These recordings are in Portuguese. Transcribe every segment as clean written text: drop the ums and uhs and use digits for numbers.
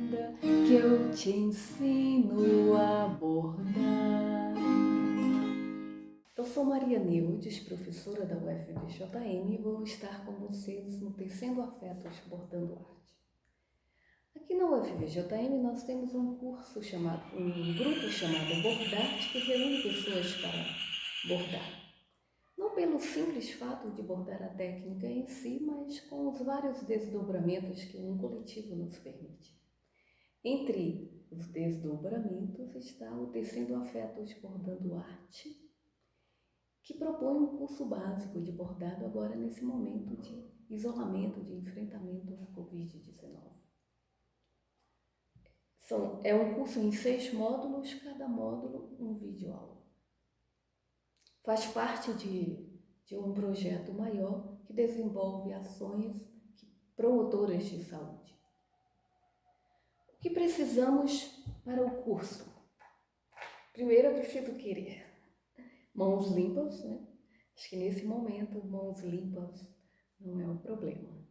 Aprenda que eu te ensino a bordar. Eu sou Maria Neudes, professora da UFVJM, e vou estar com vocês no Tecendo Afetos Bordando Arte. Aqui na UFVJM nós temos um grupo chamado Bordarte, que reúne pessoas para bordar. Não pelo simples fato de bordar a técnica em si, mas com os vários desdobramentos que um coletivo nos permite. Entre os desdobramentos está o Tecendo Afetos Bordando Arte, que propõe um curso básico de bordado agora nesse momento de isolamento, de enfrentamento à Covid-19. É um curso em 6 módulos, cada módulo um vídeo-aula. Faz parte de um projeto maior que desenvolve ações promotoras de saúde. O que precisamos para o curso? Primeiro, eu preciso querer mãos limpas, né? Acho que nesse momento, mãos limpas não é um problema.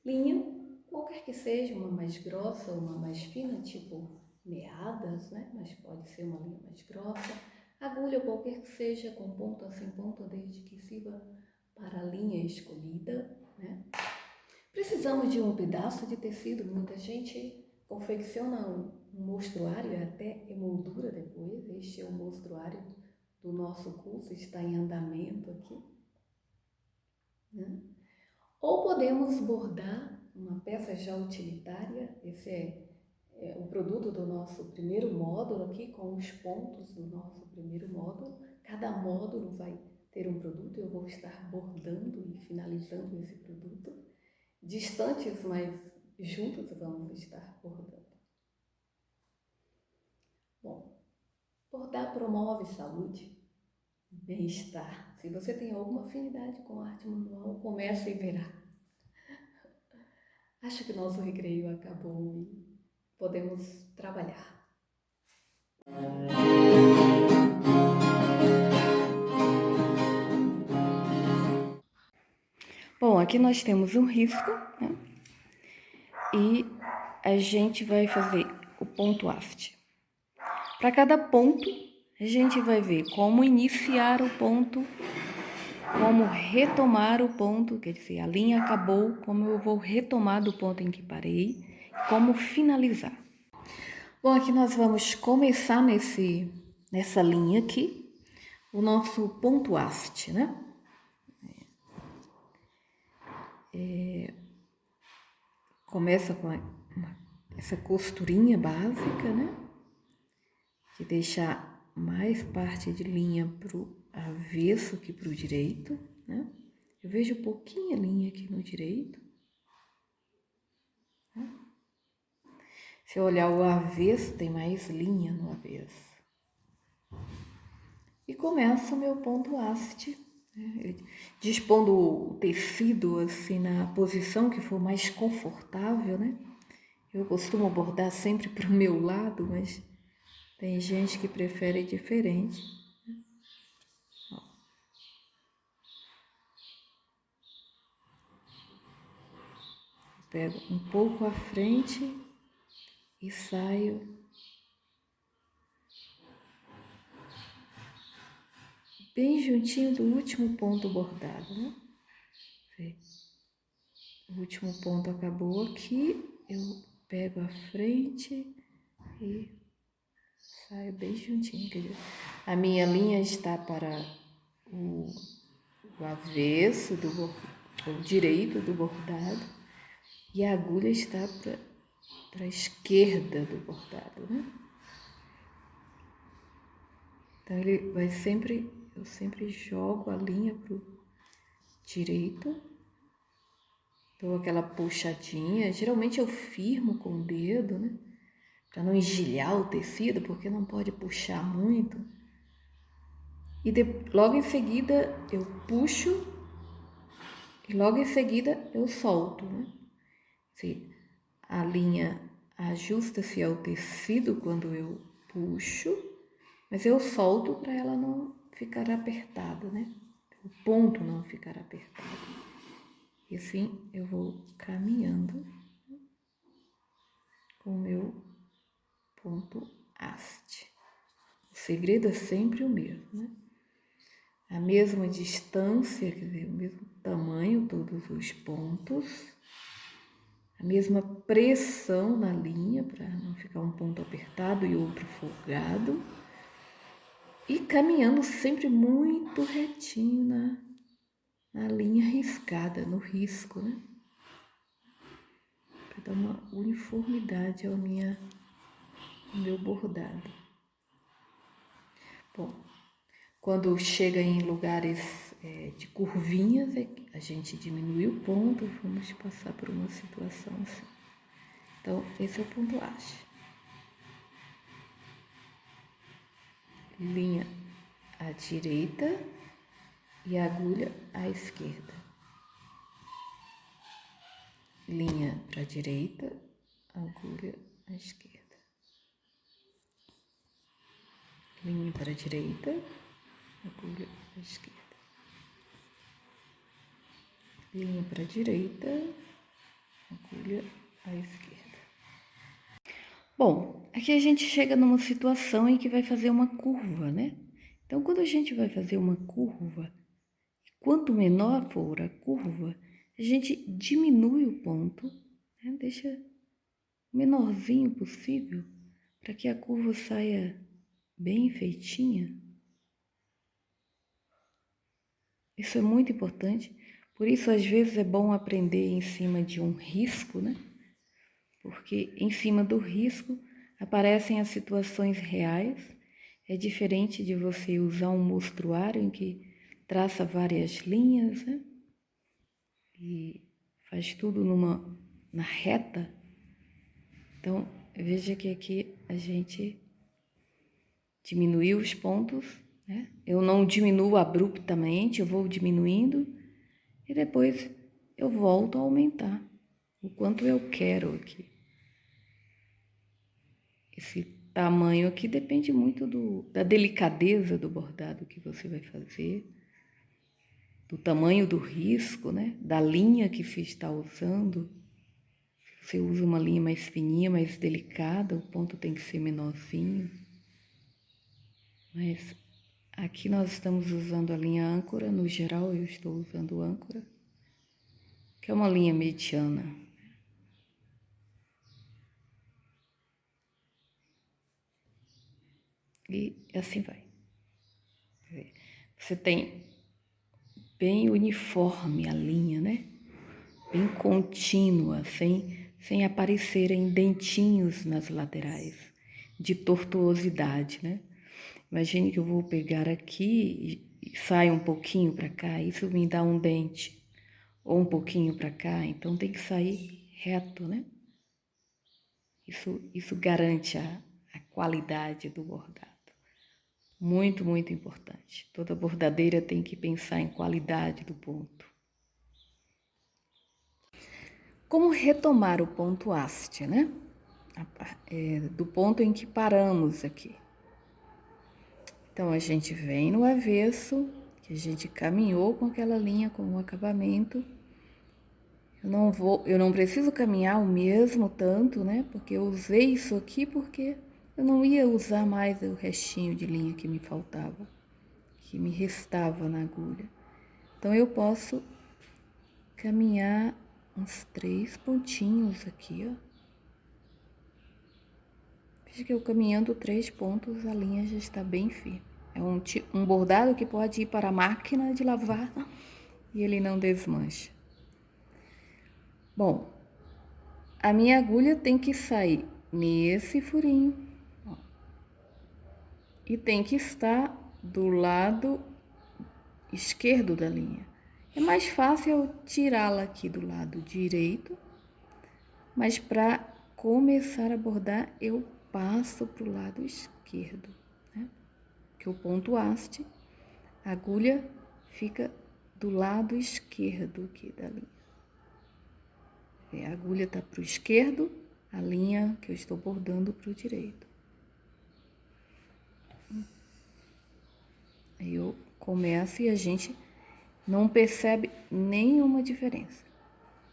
Linha, qualquer que seja, uma mais grossa, uma mais fina, tipo meadas, né? Mas pode ser uma linha mais grossa. Agulha, qualquer que seja, com ponta sem ponta, desde que sirva para a linha escolhida, né? Precisamos de um pedaço de tecido. Muita gente confecciona um mostruário e até emoldura depois. Este é o mostruário do nosso curso, está em andamento aqui, né? Ou podemos bordar uma peça já utilitária. Esse é o produto do nosso primeiro módulo aqui, com os pontos do nosso primeiro módulo. Cada módulo vai ter um produto, eu vou estar bordando e finalizando esse produto. Distantes, mas juntos vamos estar bordando. Bom, bordar promove saúde, bem-estar. Se você tem alguma afinidade com arte manual, comece e verá. Acho que nosso recreio acabou e podemos trabalhar. Bom, aqui nós temos um risco, né? E a gente vai fazer o ponto aft. Para cada ponto, a gente vai ver como iniciar o ponto, como retomar o ponto, quer dizer, a linha acabou, como eu vou retomar do ponto em que parei, como finalizar. Bom, aqui nós vamos começar nessa linha aqui, o nosso ponto aft, né? Começa com essa costurinha básica, né? De deixar mais parte de linha pro avesso que pro direito, né? Eu vejo pouquinha linha aqui no direito. Né? Se eu olhar o avesso, tem mais linha no avesso. E começa o meu ponto aft, né? Dispondo o tecido assim na posição que for mais confortável, né? Eu costumo bordar sempre pro meu lado, mas tem gente que prefere diferente. Pego um pouco à frente e saio bem juntinho do último ponto bordado, né? O último ponto acabou aqui, eu pego à frente e saio bem juntinho. Quer dizer, a minha linha está para o avesso o direito do bordado e a agulha está para a esquerda do bordado, né? Então ele vai eu sempre jogo a linha pro direito, dou aquela puxadinha, geralmente eu firmo com o dedo, né? Para não engelhar o tecido, porque não pode puxar muito. E logo em seguida eu puxo e logo em seguida eu solto, né? A linha ajusta-se ao tecido quando eu puxo, mas eu solto para ela não ficar apertada, né? O ponto não ficar apertado. E assim eu vou caminhando ponto haste. O segredo é sempre o mesmo, né? A mesma distância, quer dizer, o mesmo tamanho, todos os pontos, a mesma pressão na linha, para não ficar um ponto apertado e outro folgado, e caminhando sempre muito retinho na linha riscada, no risco, né? Para dar uma uniformidade ao meu bordado. Bom, quando chega em lugares de curvinhas, a gente diminui o ponto, vamos passar por uma situação assim. Então, esse é o ponto haste. Linha à direita e agulha à esquerda. Linha para a direita, agulha à esquerda. Linha para a direita, agulha à esquerda. Linha para a direita, agulha à esquerda. Bom, aqui a gente chega numa situação em que vai fazer uma curva, né? Então, quando a gente vai fazer uma curva, quanto menor for a curva, a gente diminui o ponto, né? Deixa o menorzinho possível para que a curva saia bem feitinha. Isso é muito importante. Por isso, às vezes, é bom aprender em cima de um risco, né? Porque em cima do risco aparecem as situações reais. É diferente de você usar um mostruário em que traça várias linhas, né? E faz tudo na reta. Então, veja que aqui a gente diminuiu os pontos, né? Eu não diminuo abruptamente, eu vou diminuindo e depois eu volto a aumentar o quanto eu quero aqui. Esse tamanho aqui depende muito da delicadeza do bordado que você vai fazer, do tamanho do risco, né? Da linha que você está usando. Se você usa uma linha mais fininha, mais delicada, o ponto tem que ser menorzinho. Mas aqui nós estamos usando a linha âncora, no geral eu estou usando âncora, que é uma linha mediana. E assim vai. Você tem bem uniforme a linha, né? Bem contínua, sem aparecerem dentinhos nas laterais, de tortuosidade, né? Imagine que eu vou pegar aqui e saio um pouquinho para cá, isso me dá um dente, ou um pouquinho para cá, então tem que sair reto, né? Isso garante a qualidade do bordado. Muito, muito importante. Toda bordadeira tem que pensar em qualidade do ponto. Como retomar o ponto haste, né? Do ponto em que paramos aqui. Então, a gente vem no avesso, que a gente caminhou com aquela linha com o acabamento. Eu não preciso caminhar o mesmo tanto, né? Porque eu usei isso aqui porque eu não ia usar mais o restinho de linha que me faltava, que me restava na agulha. Então, eu posso caminhar uns 3 pontinhos aqui, ó. Veja que eu caminhando 3 pontos, a linha já está bem firme. É um bordado que pode ir para a máquina de lavar e ele não desmancha. Bom, a minha agulha tem que sair nesse furinho, ó, e tem que estar do lado esquerdo da linha. É mais fácil eu tirá-la aqui do lado direito, mas para começar a bordar eu passo para o lado esquerdo, né? Que o ponto haste, a agulha fica do lado esquerdo aqui da linha. A agulha está para o esquerdo, a linha que eu estou bordando para o direito. Aí eu começo e a gente não percebe nenhuma diferença.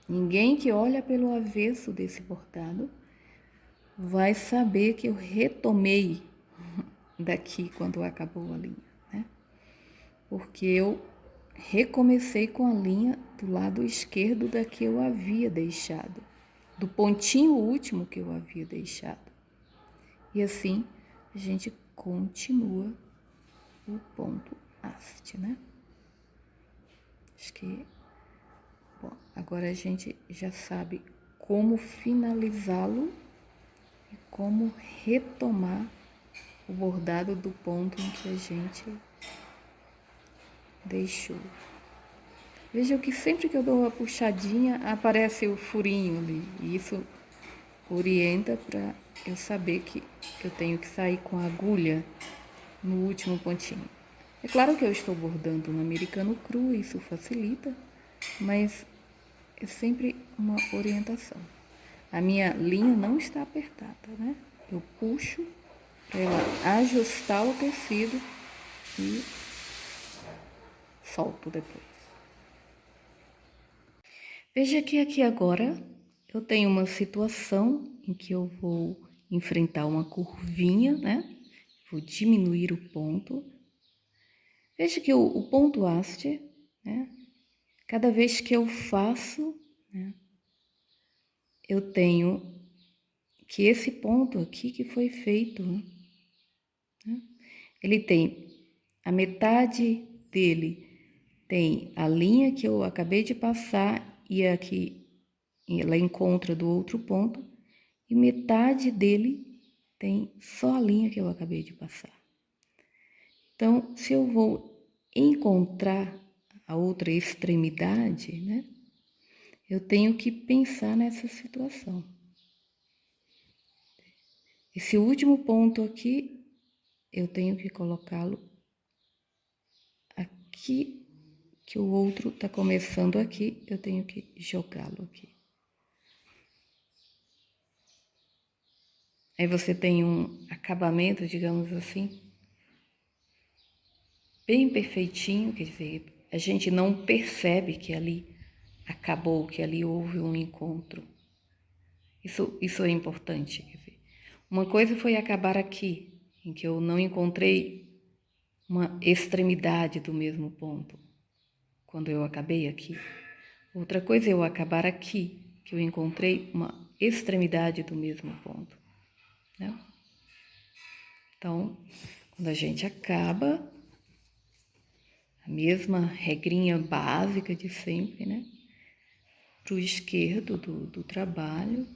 Ninguém que olha pelo avesso desse bordado vai saber que eu retomei daqui quando acabou a linha, né? Porque eu recomecei com a linha do lado esquerdo da que eu havia deixado, do pontinho último que eu havia deixado. E assim a gente continua o ponto haste, né? Acho que, bom, agora a gente já sabe como finalizá-lo e como retomar o bordado do ponto em que a gente deixou. Veja que sempre que eu dou uma puxadinha, aparece o furinho ali. E isso orienta para eu saber que eu tenho que sair com a agulha no último pontinho. É claro que eu estou bordando no americano cru, isso facilita, mas é sempre uma orientação. A minha linha não está apertada, né? Eu puxo para ela ajustar o tecido e solto depois. Veja que aqui agora eu tenho uma situação em que eu vou enfrentar uma curvinha, né? Vou diminuir o ponto. Veja que o ponto haste, né? Cada vez que eu faço, né? Eu tenho que esse ponto aqui que foi feito, né? Ele tem a metade dele tem a linha que eu acabei de passar e aqui ela encontra do outro ponto, e metade dele tem só a linha que eu acabei de passar. Então, se eu vou encontrar a outra extremidade, né, eu tenho que pensar nessa situação. Esse último ponto aqui, eu tenho que colocá-lo aqui, que o outro está começando aqui, eu tenho que jogá-lo aqui. Aí você tem um acabamento, digamos assim, bem perfeitinho, quer dizer, a gente não percebe que ali acabou, que ali houve um encontro. Isso é importante, quer dizer. Uma coisa foi acabar aqui, em que eu não encontrei uma extremidade do mesmo ponto, quando eu acabei aqui. Outra coisa é eu acabar aqui, que eu encontrei uma extremidade do mesmo ponto, né? Então, quando a gente acaba, a mesma regrinha básica de sempre, né? Para o esquerdo do trabalho,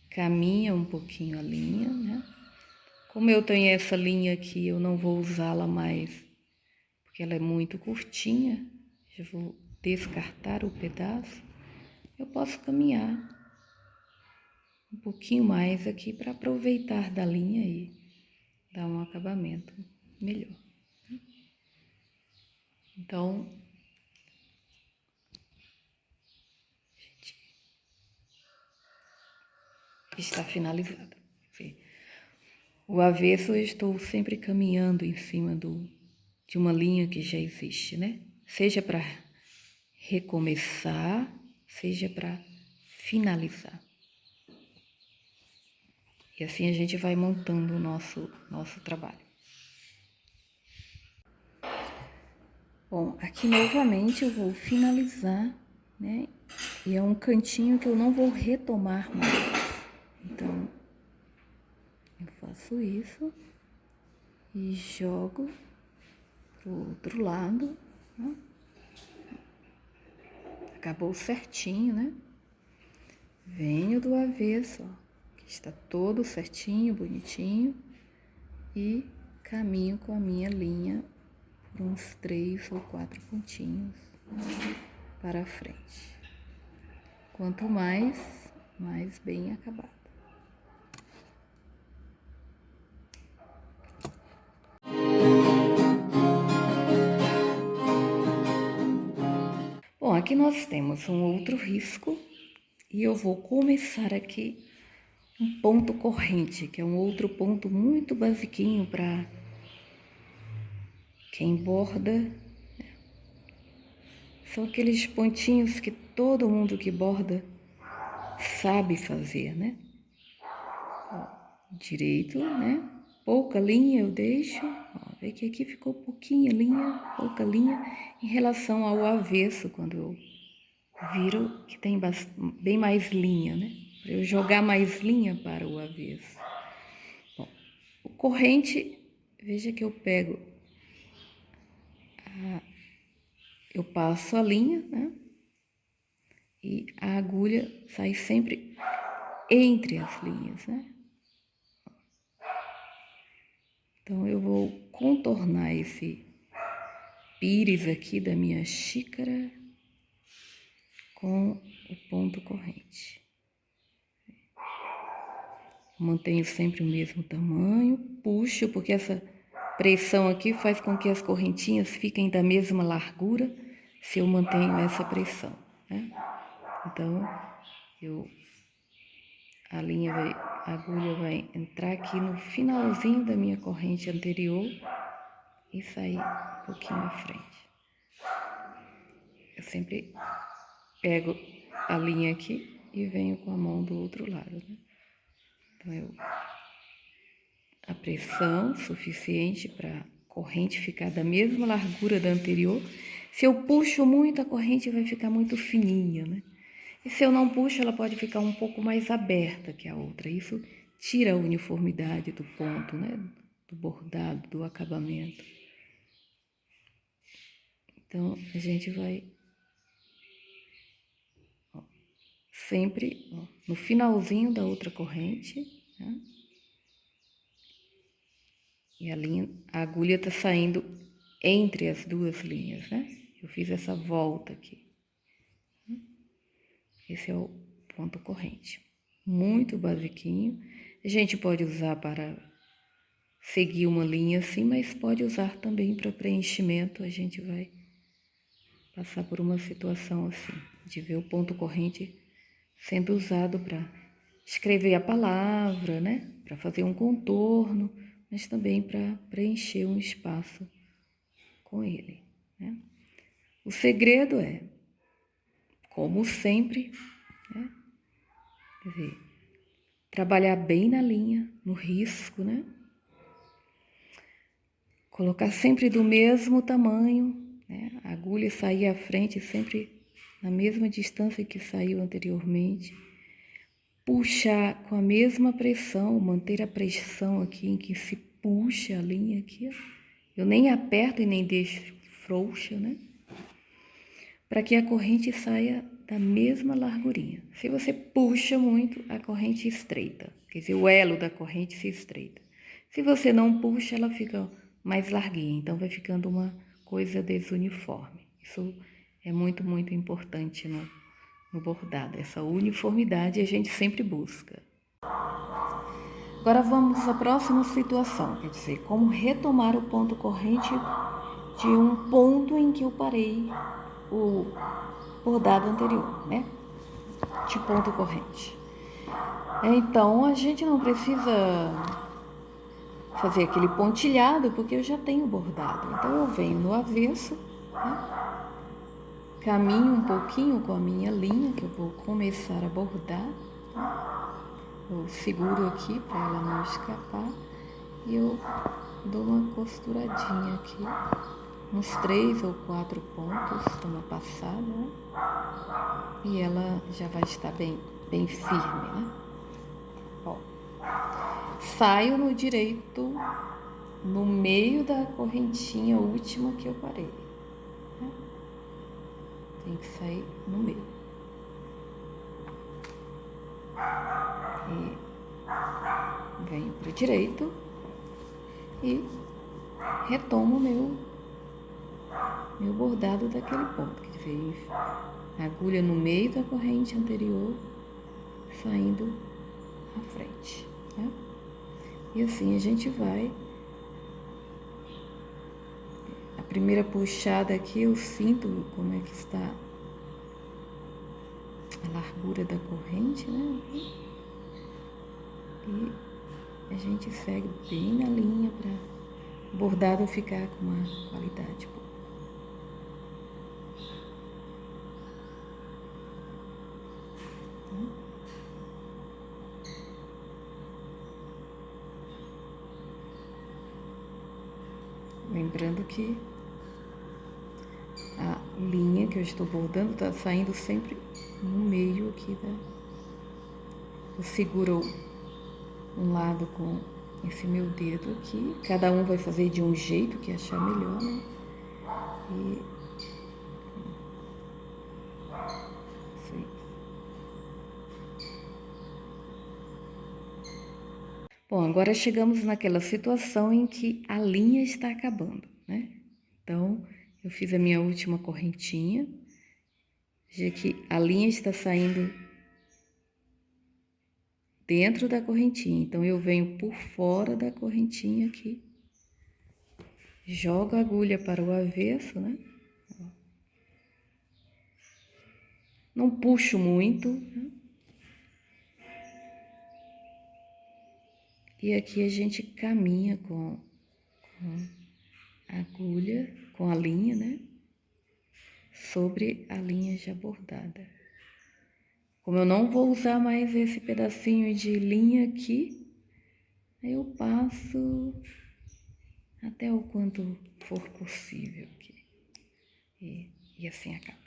caminha um pouquinho a linha, né? Como eu tenho essa linha aqui, eu não vou usá-la mais, porque ela é muito curtinha, já vou descartar o pedaço. Eu posso caminhar um pouquinho mais aqui para aproveitar da linha e dar um acabamento melhor. Então, está finalizada. O avesso eu estou sempre caminhando em cima de uma linha que já existe, né? Seja para recomeçar, seja para finalizar. E assim a gente vai montando o nosso trabalho. Bom, aqui novamente eu vou finalizar, né? E é um cantinho que eu não vou retomar mais. Então, eu faço isso e jogo pro outro lado, né? Acabou certinho, né? Venho do avesso, ó, que está todo certinho, bonitinho, e caminho com a minha linha por uns 3 ou 4 pontinhos para frente. Quanto mais bem acabado. Bom, aqui nós temos um outro risco e eu vou começar aqui um ponto corrente, que é um outro ponto muito basiquinho para quem borda. São aqueles pontinhos que todo mundo que borda sabe fazer, né? Ó, direito, né? Pouca linha eu deixo. Ó, vê que aqui ficou pouquinha linha, pouca linha em relação ao avesso, quando eu viro que tem bem mais linha, né? Para eu jogar mais linha para o avesso. Bom, o corrente, veja que eu pego, eu passo a linha, né? E a agulha sai sempre entre as linhas, né? Então, eu vou contornar esse pires aqui da minha xícara com o ponto corrente. Mantenho sempre o mesmo tamanho, puxo, porque essa pressão aqui faz com que as correntinhas fiquem da mesma largura se eu mantenho essa pressão, né? Então, a agulha vai entrar aqui no finalzinho da minha corrente anterior e sair um pouquinho à frente. Eu sempre pego a linha aqui e venho com a mão do outro lado, né? Então, a pressão suficiente para a corrente ficar da mesma largura da anterior. Se eu puxo muito, a corrente vai ficar muito fininha, né? E se eu não puxo, ela pode ficar um pouco mais aberta que a outra. Isso tira a uniformidade do ponto, né? Do bordado, do acabamento. Então, a gente vai sempre no finalzinho da outra corrente, né? E a agulha está saindo entre as duas linhas, né? Eu fiz essa volta aqui. Esse é o ponto corrente. Muito basiquinho. A gente pode usar para seguir uma linha assim, mas pode usar também para preenchimento. A gente vai passar por uma situação assim, de ver o ponto corrente sendo usado para escrever a palavra, né? Para fazer um contorno, mas também para preencher um espaço com ele, né? O segredo é, como sempre, né? Quer dizer, trabalhar bem na linha, no risco, né? Colocar sempre do mesmo tamanho, né? A agulha sair à frente sempre na mesma distância que saiu anteriormente. Puxar com a mesma pressão, manter a pressão aqui em que se puxa a linha aqui. Eu nem aperto e nem deixo frouxa, né? Para que a corrente saia da mesma largurinha. Se você puxa muito, a corrente estreita. Quer dizer, o elo da corrente se estreita. Se você não puxa, ela fica mais larguinha. Então, vai ficando uma coisa desuniforme. Isso é muito, muito importante no bordado. Essa uniformidade a gente sempre busca. Agora, vamos à próxima situação. Quer dizer, como retomar o ponto corrente de um ponto em que eu parei o bordado anterior, né? De ponto corrente. Então, a gente não precisa fazer aquele pontilhado, porque eu já tenho bordado. Então, eu venho no avesso, né? Caminho um pouquinho com a minha linha, que eu vou começar a bordar, né? Eu seguro aqui para ela não escapar e eu dou uma costuradinha aqui, uns 3 ou 4 pontos, uma passada, né? E ela já vai estar bem firme, né? Ó, saio no direito, no meio da correntinha última que eu parei, né? Tem que sair no meio. E venho pro direito e retomo meu bordado daquele ponto, que veio a agulha no meio da corrente anterior, saindo à frente, né? E assim a gente vai. A primeira puxada aqui eu sinto como é que está a largura da corrente, né? E a gente segue bem na linha para o bordado ficar com uma qualidade boa. Lembrando que a linha que eu estou bordando está saindo sempre no meio aqui eu seguro um lado com esse meu dedo aqui. Cada um vai fazer de um jeito que achar melhor, né? E assim. Bom, agora chegamos naquela situação em que a linha está acabando, né? Então, eu fiz a minha última correntinha, já que a linha está saindo dentro da correntinha. Então, eu venho por fora da correntinha aqui, jogo a agulha para o avesso, né? Não puxo muito, né? E aqui a gente caminha com a agulha, com a linha, né? Sobre a linha já bordada. Como eu não vou usar mais esse pedacinho de linha aqui, eu passo até o quanto for possível aqui. E assim acaba.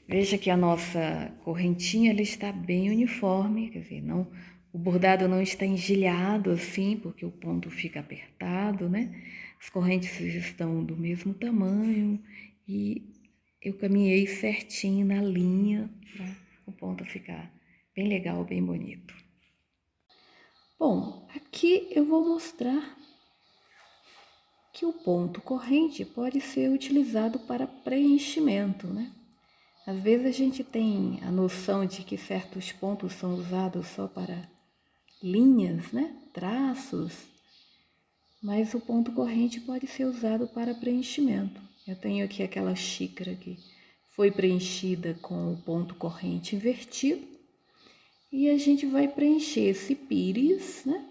Veja que a nossa correntinha ela está bem uniforme, quer dizer, não, o bordado não está engelhado assim, porque o ponto fica apertado, né? As correntes estão do mesmo tamanho e eu caminhei certinho na linha para o ponto ficar bem legal, bem bonito. Bom, aqui eu vou mostrar que o ponto corrente pode ser utilizado para preenchimento, né? Às vezes a gente tem a noção de que certos pontos são usados só para linhas, né? Traços, mas o ponto corrente pode ser usado para preenchimento. Eu tenho aqui aquela xícara que foi preenchida com o ponto corrente invertido e a gente vai preencher esse pires, né?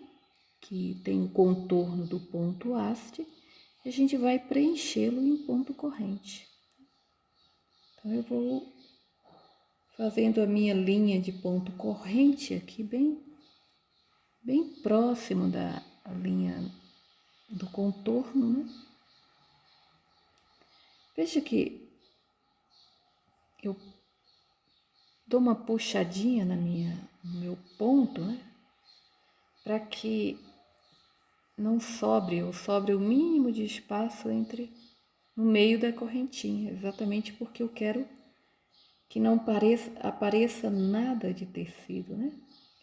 Que tem o contorno do ponto haste, e a gente vai preenchê-lo em ponto corrente. Então eu vou fazendo a minha linha de ponto corrente aqui bem próximo da linha do contorno, né? Veja que eu dou uma puxadinha no meu ponto, né? Para que não sobre, ou sobre o mínimo de espaço no meio da correntinha, exatamente porque eu quero que não apareça nada de tecido, né?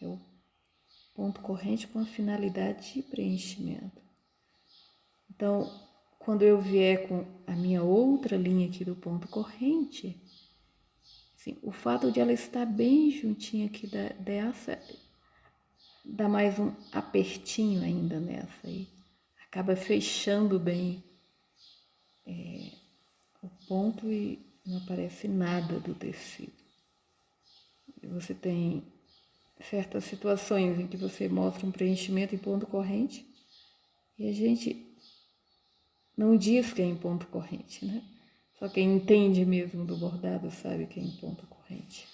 É o ponto corrente com a finalidade de preenchimento. Então, quando eu vier com a minha outra linha aqui do ponto corrente, assim, o fato de ela estar bem juntinha aqui dessa, dá mais um apertinho ainda nessa aí. Acaba fechando bem o ponto e não aparece nada do tecido. Você tem certas situações em que você mostra um preenchimento em ponto corrente e a gente não diz que é em ponto corrente, né? Só quem entende mesmo do bordado sabe que é em ponto corrente.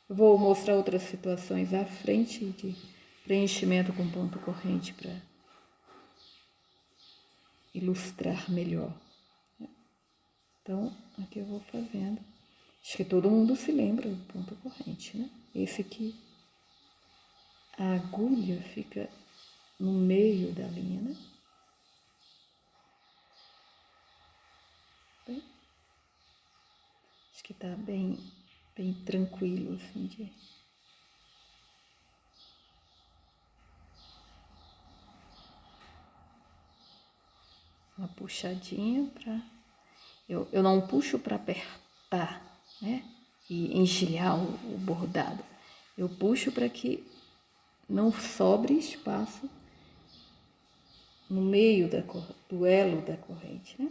Eu vou mostrar outras situações à frente de preenchimento com ponto corrente para ilustrar melhor. Então, aqui eu vou fazendo. Acho que todo mundo se lembra do ponto corrente, né? Esse aqui, a agulha fica no meio da linha, né? Bem, acho que tá bem tranquilo, assim, de... Uma puxadinha para... Eu não puxo para apertar, né? E engelhar o bordado. Eu puxo para que não sobre espaço no meio do elo da corrente, né?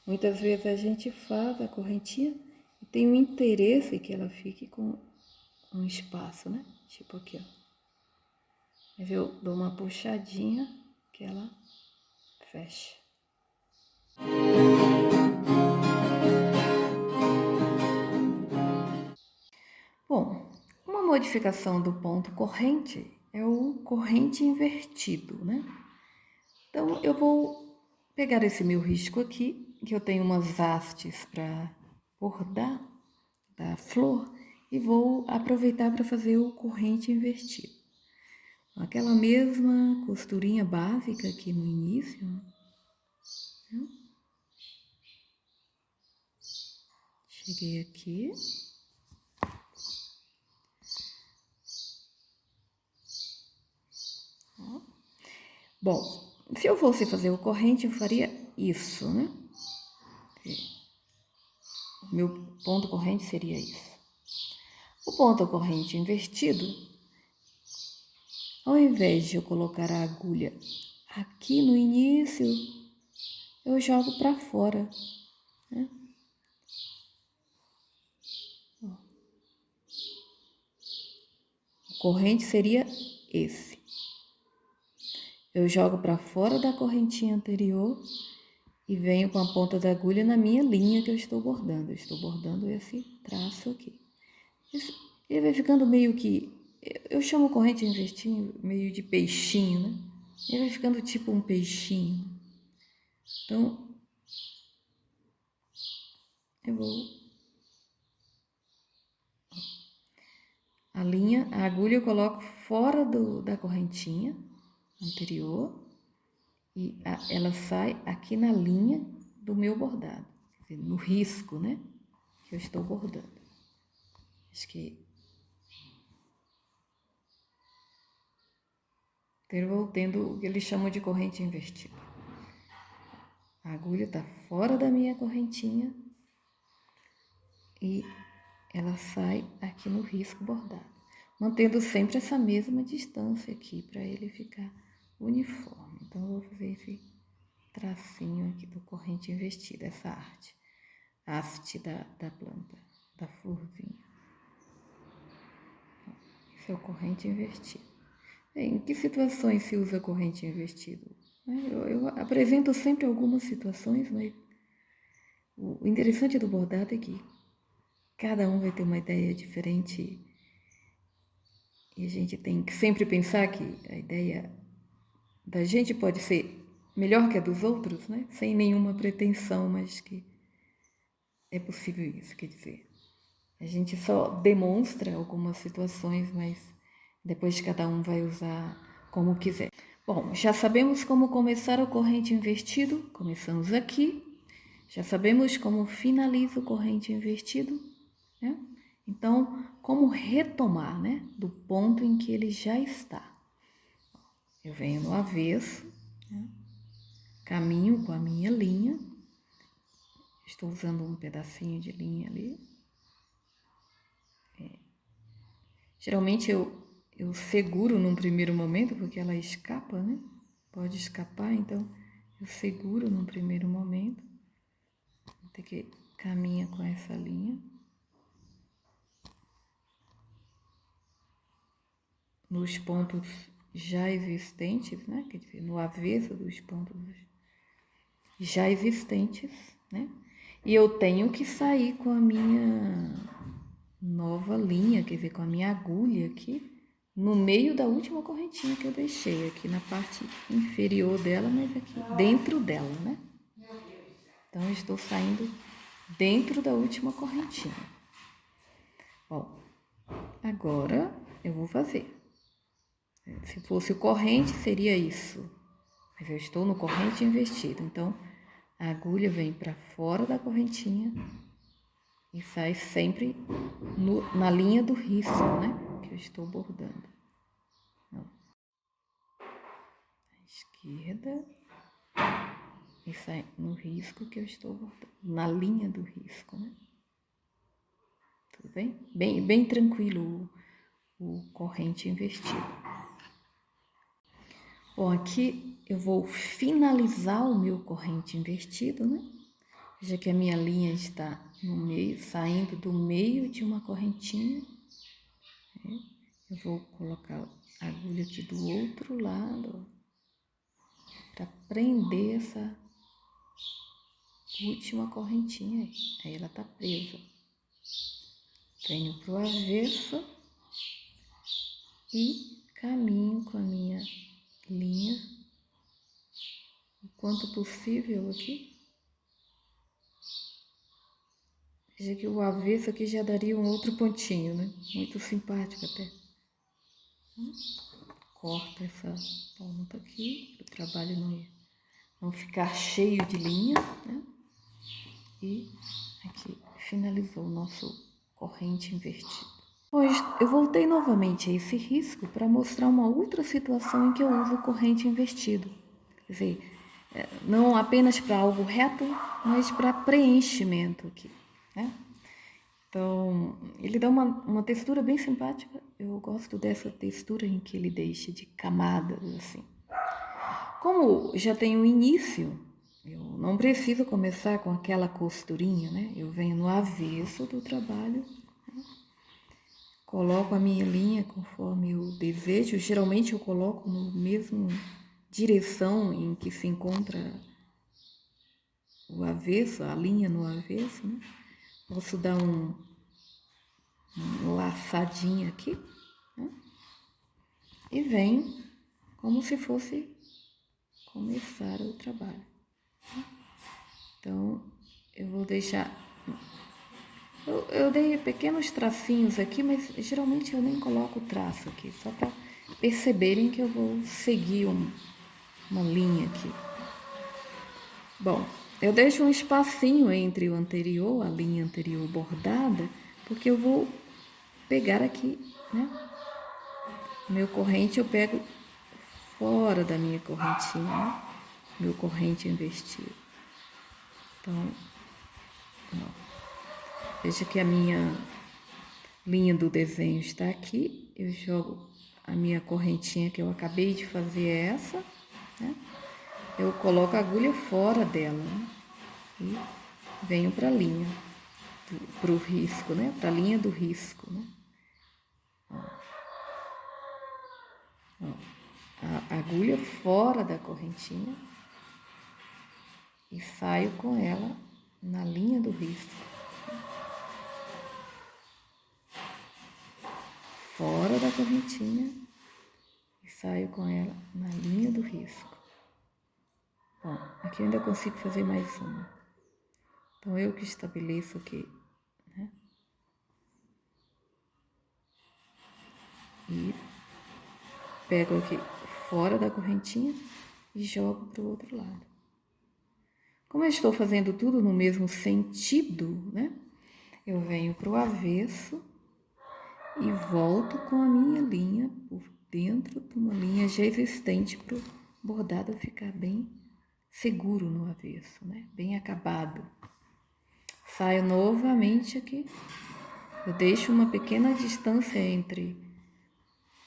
Muitas vezes a gente faz a correntinha e tem um interesse que ela fique com um espaço, né? Tipo aqui, ó. Mas eu dou uma puxadinha que ela fecha. Bom, uma modificação do ponto corrente é o corrente invertido, né? Então, eu vou pegar esse meu risco aqui, que eu tenho umas hastes para bordar da flor, e vou aproveitar para fazer o corrente invertido. Aquela mesma costurinha básica aqui no início, né? Cheguei aqui. Ó. Bom, se eu fosse fazer o corrente, eu faria isso, né? O meu ponto corrente seria isso. O ponto corrente invertido, ao invés de eu colocar a agulha aqui no início, eu jogo para fora, né? O corrente seria esse. Eu jogo para fora da correntinha anterior e venho com a ponta da agulha na minha linha que eu estou bordando. Eu estou bordando esse traço aqui. Ele vai ficando meio que... Eu chamo corrente invertido meio de peixinho, né? Ele vai ficando tipo um peixinho. Então, eu vou... A agulha eu coloco fora da correntinha anterior e ela sai aqui na linha do meu bordado, quer dizer, no risco, né, que eu estou bordando. Acho que... Então eu vou tendo o que eles chamam de corrente invertida. A agulha está fora da minha correntinha e ela sai aqui no risco bordado, mantendo sempre essa mesma distância aqui para ele ficar uniforme. Então eu vou fazer esse tracinho aqui do corrente invertida, essa haste da planta, da florzinha. Esse é o corrente invertido. Em que situações se usa corrente invertido? Eu apresento sempre algumas situações, mas o interessante do bordado é que cada um vai ter uma ideia diferente e a gente tem que sempre pensar que a ideia da gente pode ser melhor que a dos outros, né? Sem nenhuma pretensão, mas que é possível isso, quer dizer. A gente só demonstra algumas situações, mas depois cada um vai usar como quiser. Bom, já sabemos como começar o corrente invertido, começamos aqui. Já sabemos como finaliza o corrente invertido, né? Então, como retomar, né, do ponto em que ele já está. Eu venho no avesso, né? Caminho com a minha linha. Estou usando um pedacinho de linha ali. Geralmente eu seguro num primeiro momento, porque ela escapa, né? Pode escapar, então eu seguro num primeiro momento. Até que caminha com essa linha. Nos pontos já existentes, né? Quer dizer, no avesso dos pontos já existentes, né? E eu tenho que sair com a minha nova linha, quer dizer, com a minha agulha aqui, no meio da última correntinha que eu deixei, aqui na parte inferior dela, mas aqui dentro dela, né? Então, eu estou saindo dentro da última correntinha. Bom, agora eu vou fazer. Se fosse o corrente, seria isso. Mas eu estou no corrente invertido, então a agulha vem para fora da correntinha e sai sempre na linha do risco, né? Que eu estou bordando. Esquerda e sai no risco que eu estou bordando, na linha do risco, né? Tudo bem? Bem tranquilo o corrente invertido. Bom, aqui eu vou finalizar o meu corrente invertido, né? Veja que a minha linha está no meio, saindo do meio de uma correntinha. Eu vou colocar a agulha aqui do outro lado para prender essa última correntinha aí. Aí ela tá presa. Venho pro avesso e caminho com a minha linha quanto possível aqui. Veja que o avesso aqui já daria um outro pontinho, né? Muito simpático até. Corta essa ponta aqui, para o trabalho não ficar cheio de linha, né? E aqui finalizou o nosso corrente invertido. Pois eu voltei novamente a esse risco para mostrar uma outra situação em que eu uso corrente invertido. Quer dizer, não apenas para algo reto, mas para preenchimento aqui, né? Então, ele dá uma textura bem simpática. Eu gosto dessa textura em que ele deixa de camadas, assim. Como já tem um início, eu não preciso começar com aquela costurinha, né? Eu venho no avesso do trabalho, né? Coloco a minha linha conforme eu desejo. Geralmente eu coloco no mesmo direção em que se encontra o avesso, a linha no avesso, né? Posso dar um laçadinho aqui, né? E venho como se fosse começar o trabalho. Então, eu vou deixar... Eu dei pequenos tracinhos aqui, mas geralmente eu nem coloco traço aqui, só para perceberem que eu vou seguir uma linha aqui. Bom, eu deixo um espacinho entre o anterior, a linha anterior bordada, porque eu vou pegar aqui, né? Meu corrente eu pego fora da minha correntinha, né? Meu corrente invertido. Então, ó, veja que a minha linha do desenho está aqui. Eu jogo a minha correntinha que eu acabei de fazer essa, né? Eu coloco a agulha fora dela, né? E venho para a linha, para o risco, né? Para a linha do risco, né? Ó, a agulha fora da correntinha e saio com ela na linha do risco. Fora da correntinha e saio com ela na linha do risco. Bom, aqui eu ainda consigo fazer mais uma. Então, eu que estabeleço aqui, né? E pego aqui fora da correntinha e jogo para o outro lado. Como eu estou fazendo tudo no mesmo sentido, né? Eu venho para o avesso e volto com a minha linha por dentro de uma linha já existente para o bordado ficar bem seguro no avesso, né? Bem acabado. Saio novamente aqui. Eu deixo uma pequena distância entre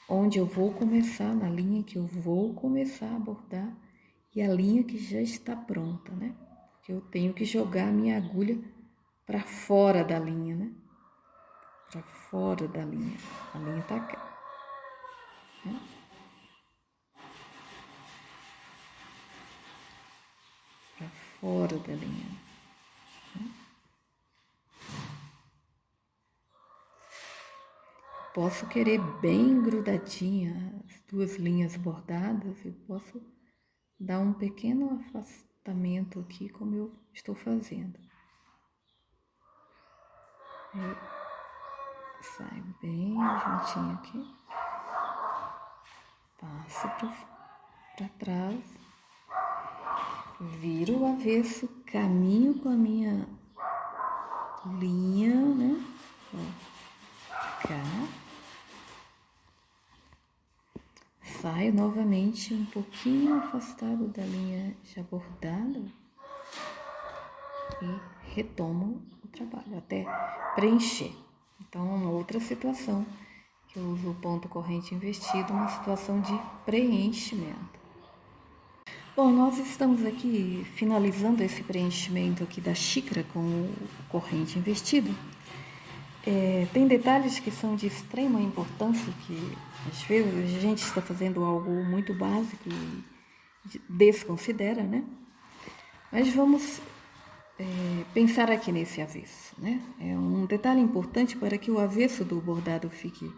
onde eu vou começar, na linha que eu vou começar a bordar e a linha que já está pronta, né? Porque eu tenho que jogar a minha agulha para fora da linha, né? Para fora da linha. A linha tá aqui, né? Para fora da linha. Né? Posso querer bem grudadinha as duas linhas bordadas e posso dar um pequeno afastamento aqui, como eu estou fazendo. Eu saio bem juntinho aqui, passo para trás, viro o avesso, caminho com a minha linha, né? Ó, cá. Saio novamente um pouquinho afastado da linha já bordada e retomo o trabalho até preencher. Então, uma outra situação que eu uso o ponto corrente invertido, uma situação de preenchimento. Bom, nós estamos aqui finalizando esse preenchimento aqui da xícara com o corrente invertido. Tem detalhes que são de extrema importância, que às vezes a gente está fazendo algo muito básico e desconsidera, né? Mas vamos pensar aqui nesse avesso, né? É um detalhe importante para que o avesso do bordado fique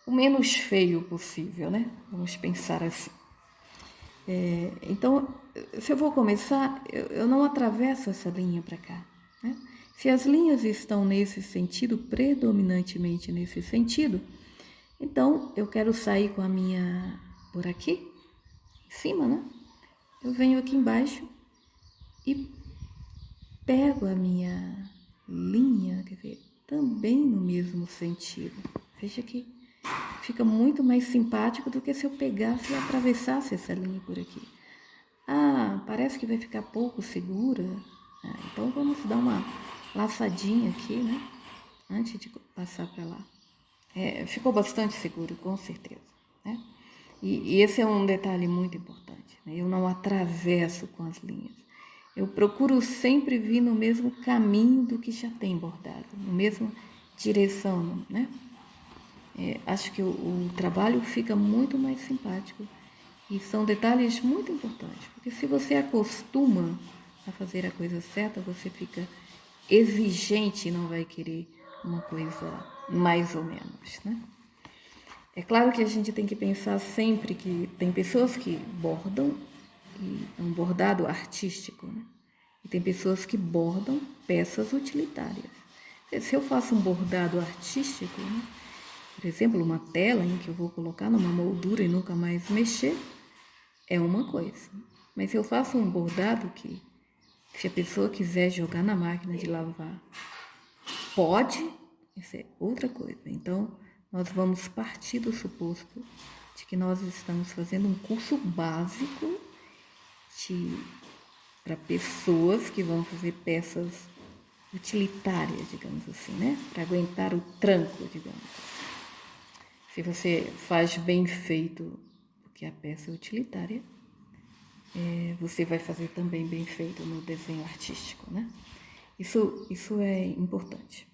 o menos feio possível, né? Vamos pensar assim. Então, se eu vou começar, eu não atravesso essa linha para cá, né? Se as linhas estão nesse sentido, predominantemente nesse sentido, então eu quero sair com a minha por aqui, em cima, né? Eu venho aqui embaixo e pego a minha linha, quer dizer, também no mesmo sentido. Veja que fica muito mais simpático do que se eu pegasse e atravessasse essa linha por aqui. Ah, parece que vai ficar pouco segura. Então vamos dar uma laçadinha aqui, né? Antes de passar para lá. Ficou bastante seguro, com certeza, né? E esse é um detalhe muito importante, né? Eu não atravesso com as linhas. Eu procuro sempre vir no mesmo caminho do que já tem bordado, na mesma direção, né? Acho que o trabalho fica muito mais simpático e são detalhes muito importantes, porque se você acostuma a fazer a coisa certa, você fica exigente e não vai querer uma coisa mais ou menos, né? É claro que a gente tem que pensar sempre que tem pessoas que bordam e é um bordado artístico, né? E tem pessoas que bordam peças utilitárias. Se eu faço um bordado artístico, né? Por exemplo, uma tela em que eu vou colocar numa moldura e nunca mais mexer, é uma coisa. Mas se eu faço um bordado que, se a pessoa quiser jogar na máquina de lavar, pode, isso é outra coisa. Então, nós vamos partir do suposto de que nós estamos fazendo um curso básico para pessoas que vão fazer peças utilitárias, digamos assim, né? Para aguentar o tranco, digamos. Se você faz bem feito, porque a peça é utilitária, você vai fazer também bem feito no desenho artístico, né? Isso é importante.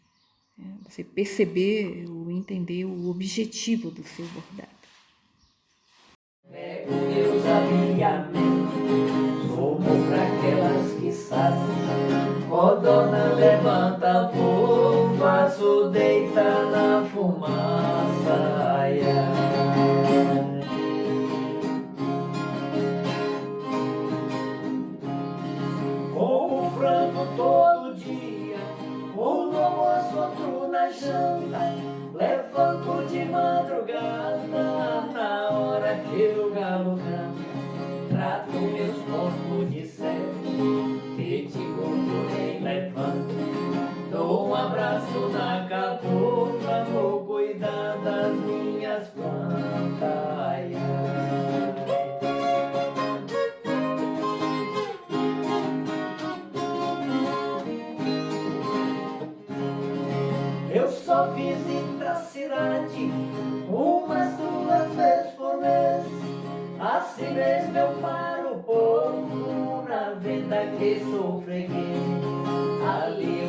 Você perceber ou entender o objetivo do seu bordado. Pego meus aviamentos, vou pra aquelas que sabem. Codona levanta voo, faço deitar na fumaça. Ai, ai. Como frango todo dia, um no almoço, outro na janta. Levanto de madrugada, na hora que o galo canta. Trato meus corpos de céu, que te gordo levanta. Dou um abraço na cabocla, vou cuidar das minhas plantas. Ai, ai. Eu só visito a cidade umas 2 vezes por mês. Assim mesmo eu paro o povo na venda que sou freguês. Ali